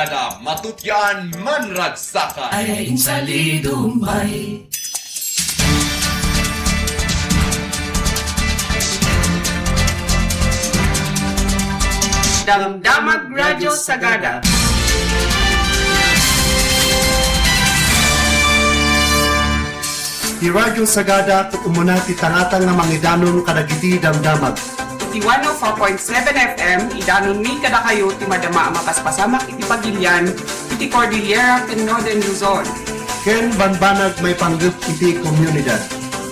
Kada matutyan man ragsakan. Ay insalidumbay. Damdamag Radyo Sagada. Di Radyo Sagada kung umuna ti tangatang nga mangidanon kadagiti damdamag. Ti 104.7 FM, idanon mi kada kayo ti madama mapaspasamak iti Pagilian, iti Cordillera ken Northern Luzon. Ken banbanag may panggap iti komunidad.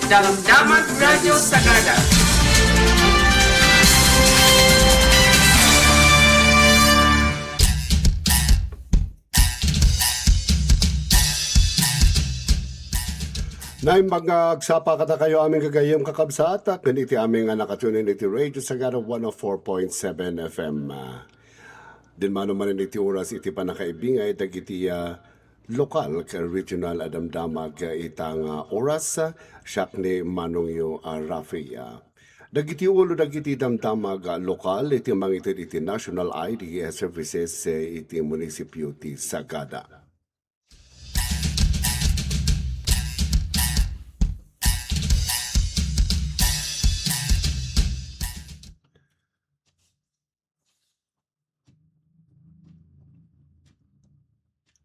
Damdamag Radyo Sagada. Nay magagsapa kada kayo aming kagayam kakabsat ken iti aming nakatunin iti Radio Sagada 104.7 FM. Din mano man iti oras iti panakaibingay dagiti lokal ka regional adamdamag itang oras siak ni Manong yo Rafi. Dagiti ulo dagiti damdamag lokal iti mangitid iti National ID Services iti munisipyo ti Sagada.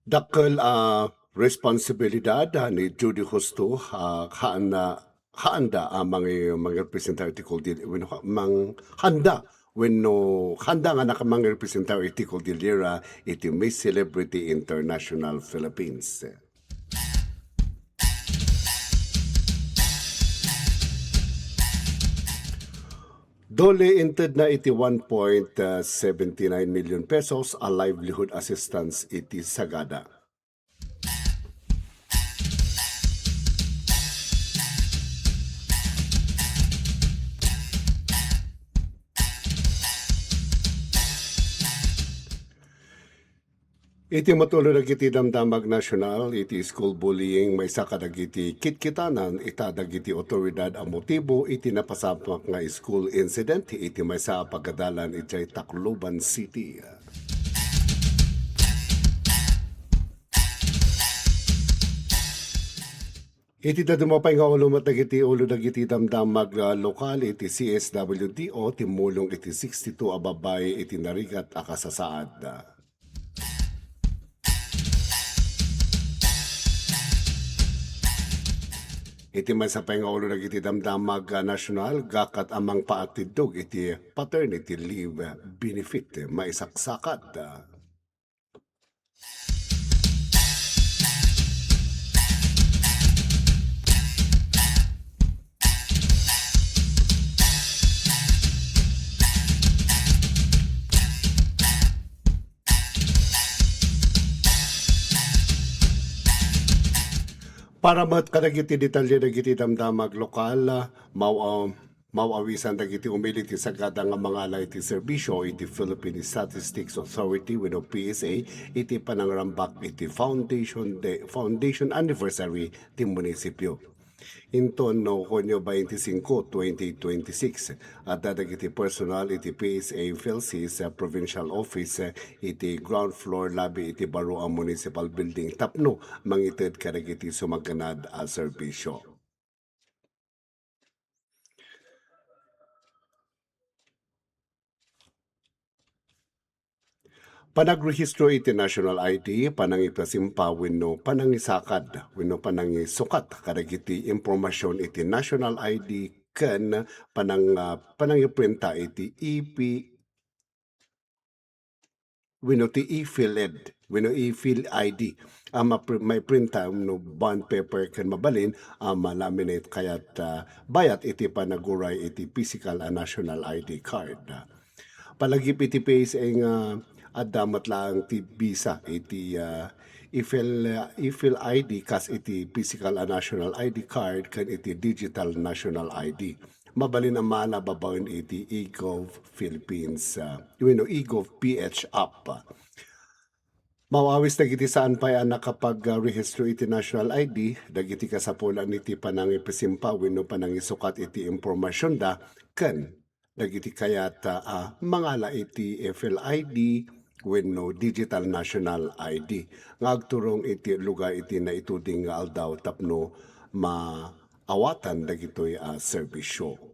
Dakkel responsibilidad ni Judy Justo haanda mga representar itikol di handa handa nga nakamang representar itikol dilira iti Miss Celebrity International Philippines. Dole inted na iti 1.79 million pesos a livelihood assistance iti Sagada. Iti matuloy dagiti damdamag nasyonal, iti school bullying may sakadagiti kitkitanan, itadagiti otoridad ang motibo, iti napasapak nga school incident, iti may sa pagadalan iti Tacloban City. Iti dadumapay nga ulumat dagiti ulo dagiti damdamag lokal, iti CSWDO, timulong iti 62 a babay, iti narigat akasasaad. Iti man sa pangaulo na iti damdamag nasyonal, gakat amang paatidog iti paternity leave benefit maisaksakat. Para mat kadagiti detalye dagiti damdamag lokal, mawawisan dagiti umiliti sa Sagada nga mga iti serbisyo iti Philippine Statistics Authority wenno PSA iti panangrambak iti foundation anniversary ti munisipyo. Inton no Hunyo 25, 2026 at dagiti personal iti PSA PhilSys sa provincial office iti ground floor lobby iti Baroa Municipal Building tapno mangited kadagiti sumaganad a serbisyo. Panagrehistro iti National ID, panangipasimpa wenno panangisakad, wenno panangisukat kadagiti impormasyon iti National ID ken panangiprinta iti EP wenno ti e-PhilED, wenno e-Phil ID. May printa no bond paper ken mabalin malaminate kayat bayat iti panaguray iti physical a national ID card. Palagip iti PSA nga damat lang ti visa iti e-Phil ID kas iti physical a national ID card kan iti digital national ID. Mabalin ang malababawin iti eGov Philippines, eGov PH app. Mawawis dagiti saan pa yan nakapag-rehistro iti national ID, dagiti kasapulan iti panangipasimpa wenno panangisukat iti impormasyon da, ken dagiti kayat mangala iti FLID with no digital national ID. Ngagturong iti lugar iti na ituding nga aldaw tapno maawatan dagitoy serbisyo.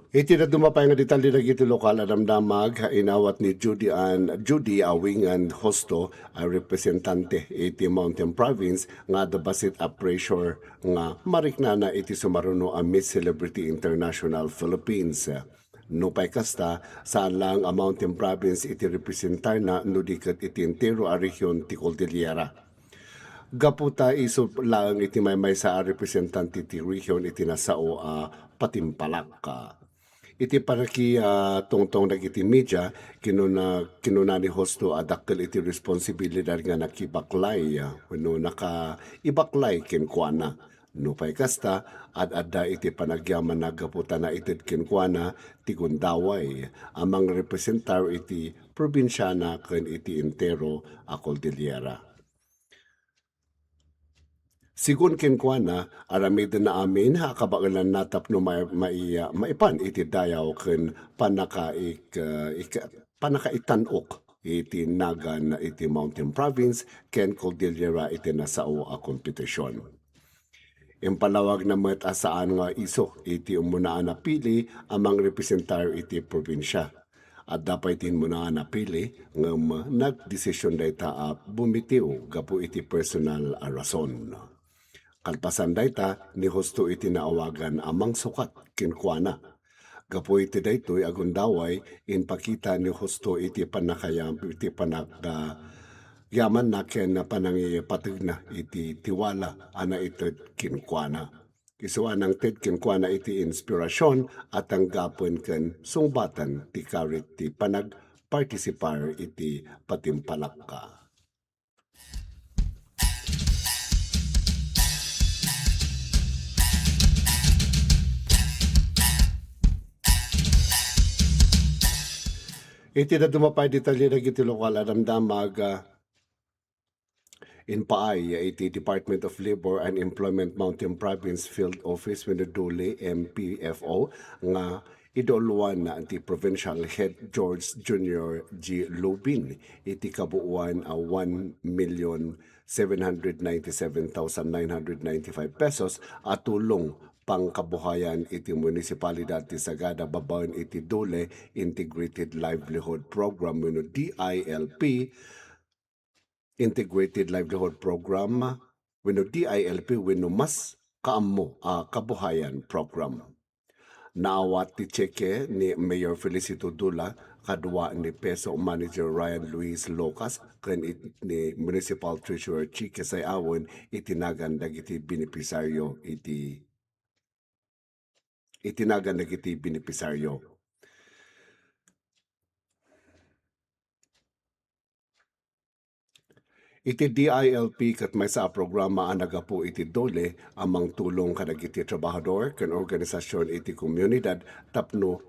Iti na dumapay nga detalye na iti lokal adamdamag inawat ni Judy Awingan Hosto a representante iti Mountain Province nga dabasit a pressure nga mariknana iti sumaruno a Miss Celebrity International Philippines. No pay kasta saan lang a Mountain Province iti representar na nudikat iti entero a region ti Cordillera. Gaputa iso lang iti may sa representante ti region iti nasao patimpalak. Iti paraki tungtong nagiti media kinuna ni Hosto adakkel iti responsibilidad nga nakibaklay wenno nakaibaklay kenkwana no pay kasta adda iti panagyaman nagaputa na ited kenkwana ti Gundaway amang representar iti probinsyana ken iti entero a Cordillera. Sigun kenkwana aramid na amin kabagalan natap no maipan iti dayaw ken panakaitanok iti nagan iti Mountain Province ken Cordillera iti nasao a kompetisyon. Impalawag na met asaan nga iso iti umunaan na pili amang representar iti probinsya. At dapat din mo na napili ng nagdesisyon dayta bumitiw gapu iti personal rason. Kalpasan dayta ni Hosto iti naawagan amang sukat kinkwana. Gapu iti daytoy agundaway inpakita ni Hosto iti panakayam iti yaman na ken panangipatag na iti tiwala ana iti kinkwana. Isuan ang ted kinkwana iti inspirasyon at ang gapon ken sungbatan ti karit ti panagpartisipar iti patimpalakka. Iti na dumapay detalye na iti lokal adamdamag in Paay, iti Department of Labor and Employment Mountain Province Field Office when Dole MPFO nga idoluan na iti Provincial Head George Jr. G. Lubin iti kabuuan 1,797,995 pesos at tulong pangkabuhayan iti munisipalidad ti Sagada babaen iti Dole Integrated Livelihood Program wenno DILP Integrated Livelihood Program wenno DILP wenno mas kaammo kabuhayan program. Naawat ti cheque ni Mayor Felicito Dula kadwa ni Peso Manager Ryan Luis Locas ken ni Municipal Treasurer Chike Sayawon itinagan dagiti benepisaryo itinagan dagiti benepisaryo. Iti DILP kat may sa programa nagapu iti Dole amang tulong kadagiti trabahador ken organisasyon iti komunidad tapno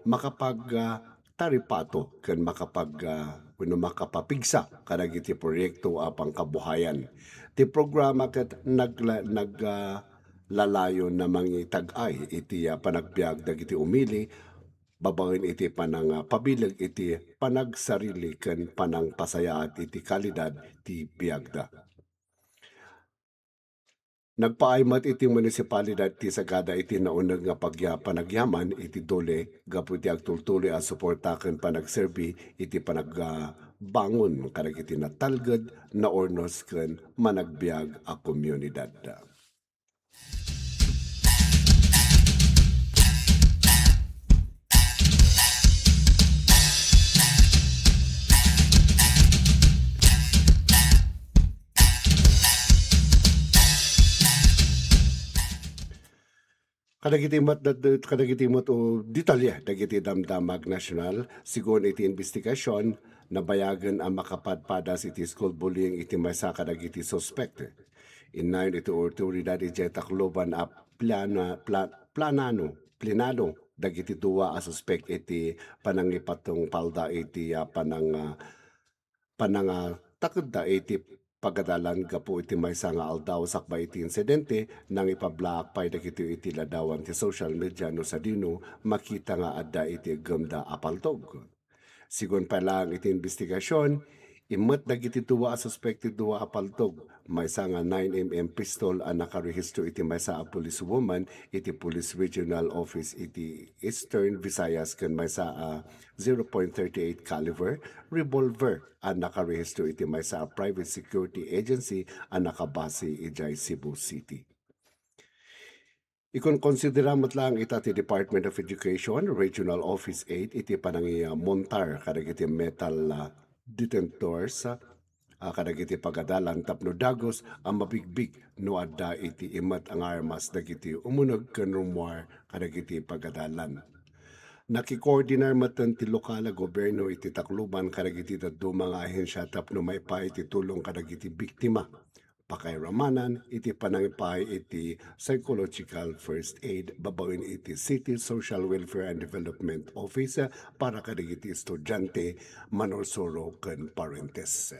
taripato ken makapapigsa kadagiti proyekto apang kabuhayan. Ti programa ket lalayo na mangitag-ay iti panagbiag dagiti umili babaen iti panang pabilag iti panagsarili ken panang pasayaat iti kalidad ti biagda. Nagpaaymat iti munisipalidad ti Sagada iti nauneg nga panagyaman iti Dole gapu iti agtultuloy a suporta ken panagserbi iti panagbangon kadagiti natalged na ornos ken managbiag a komunidad. Kadagitimat o detalye dagiti damdamag nasyonal sigon iti investigasyon na bayagan ang makapadpadas iti school bullying iti maysa kadagiti suspect. Inayon iti otoridad iti Tacloban a plinado dagiti duwa a suspect iti panangipatong palda iti takod da iti pagadalan gapu iti maysa nga aldaw sakbay iti insidente nang ipablaak pay dagiti iti ladawan ti social media no sa dino makita nga adda iti gemda apaltog. Sigon pa lang iti investigasyon, imot dagiti duwa a suspected duwa a paltog, maysa nga 9mm pistol ang nakarehistro iti maysa a police woman iti Police Regional Office iti Eastern Visayas ken maysa a 0.38 caliber revolver ang nakarehistro iti maysa a private security agency ang nakabase iti Cebu City. Ikon konsideramot lang ita ti Department of Education Regional Office 8 iti panangi montar kadagiti metal detectors kadagiti pagadalan tapno dagos ang mabigbig no adda iti imat ang armas dagiti umunog ken rumor kadagiti pagadalan. Nakikoordinar matan ti lokal na gobyerno iti Tacloban kadagiti dadto mga ahensya tapno may pa iti tulong kadagiti biktima. Pakairamanan iti panangipay iti psychological first aid babawin iti City Social Welfare and Development Office para kadagiti estudyante manorsuro ken parentes.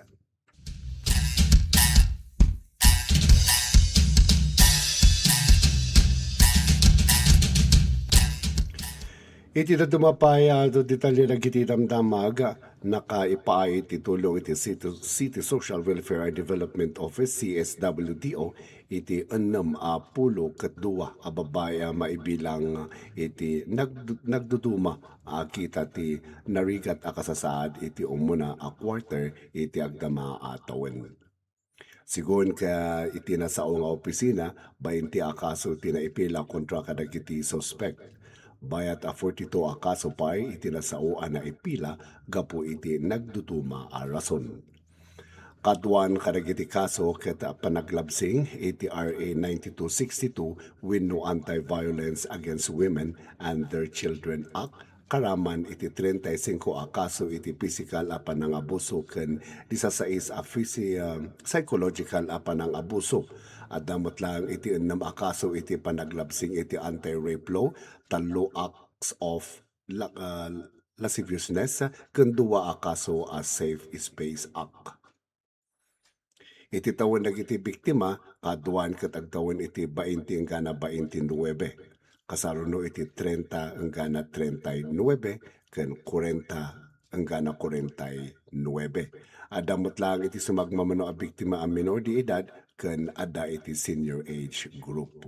Iti na dumapay do detalye na iti damdamag nakaipaay iti tulong iti City Social Welfare and Development Office CSWDO iti 60 ket 2 a babae maibilang iti nagduduma kita ti narigat a kasasaad iti umuna a quarter iti agdama a tawen. Sigon ka iti nasao nga opisina 20 a kaso tinaipila kontra kadagiti suspect. Bayat a 42 a kaso pay iti nasauan na ipila gapu iti nagduduma a rason. Kaduan kadagiti kaso ket panaglabsing iti RA 9262 wenno Anti-Violence Against Women and Their Children Act karaman iti 35 a kaso iti physical a panangabuso ken 16 a psychological a panangabuso. At damot lang iti 6 a kaso iti panaglabsing iti anti-rape law, 3 acts of lasciviousness, ken 2 a kaso a Safe Space Act. Iti tawon dagiti biktima, kaduan ket agtawon iti 20 hanggang 29. Kasaruno iti 30 hanggang 39, ken 40 hanggang 49. Adamot lang iti sumagmamano a biktima a minor di edad ken adda iti senior age group.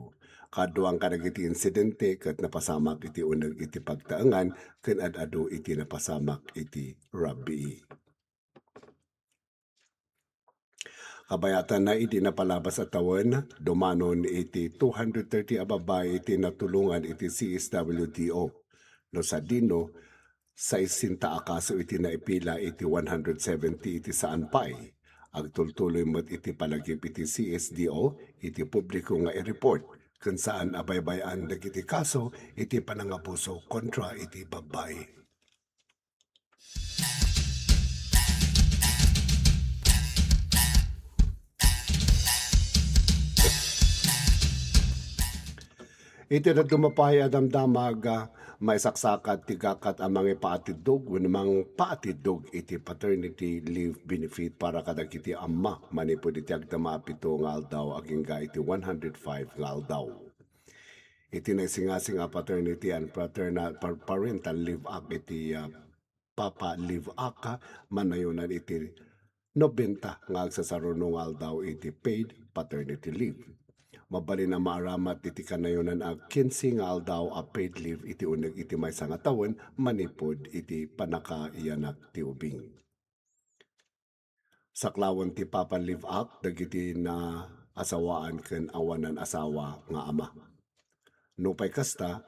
Kaduang kadagiti insidente ket napasamak iti uneg iti pagtaengan ken adado iti napasamak iti rabi. Kabayatan na iti napalabas at tawen, dumanon iti 230 a babae iti natulungan iti CSWDO. No sa dino, sa isinta akaso iti naipila iti 170 iti saan pay. Agtultuloy mo't iti palagip iti CSDO, iti publiko nga i-report kung saan abaybayan dagiti kaso iti panangabuso kontra iti babae. Iti na dumapay adamdamag maisaksakat tigakat ang mga paatidog wenamang paatidog iti paternity leave benefit para kadagiti amma manipod iti agdama pito nga aldaw aging ga iti 105 nga aldaw. Iti naisingasing a paternity and parental leave act iti Papa Leave Act manayunan iti 90 nga agsasarunong aldaw iti paid paternity leave. Mabali na maaramat iti kanayunan ag 15 nga aldaw a paid leave iti uneg iti maysa nga tawen manipod iti panakaiyanak ti ubing. Saklawan ti Papa Leave Act dagiti na asawaan ken awanan asawa nga ama. Nupay kasta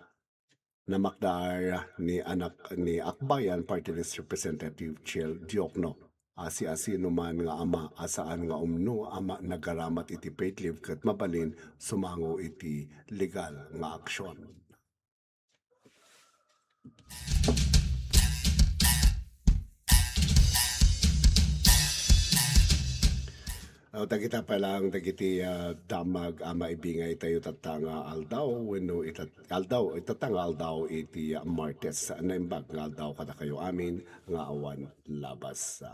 namakdaar ni anak ni Akbayan Party List Representative Chel Diokno. Asi-asino man nga ama asaan nga umno ama nagaramat iti paid leave ket mabalin sumango iti legal nga aksyon. O tagita pa lang dagiti damag maibingay tayo tatanga aldaw wenno itatanga aldaw iti Martes na imbag nga aldaw kada kayo amin nga awan labas.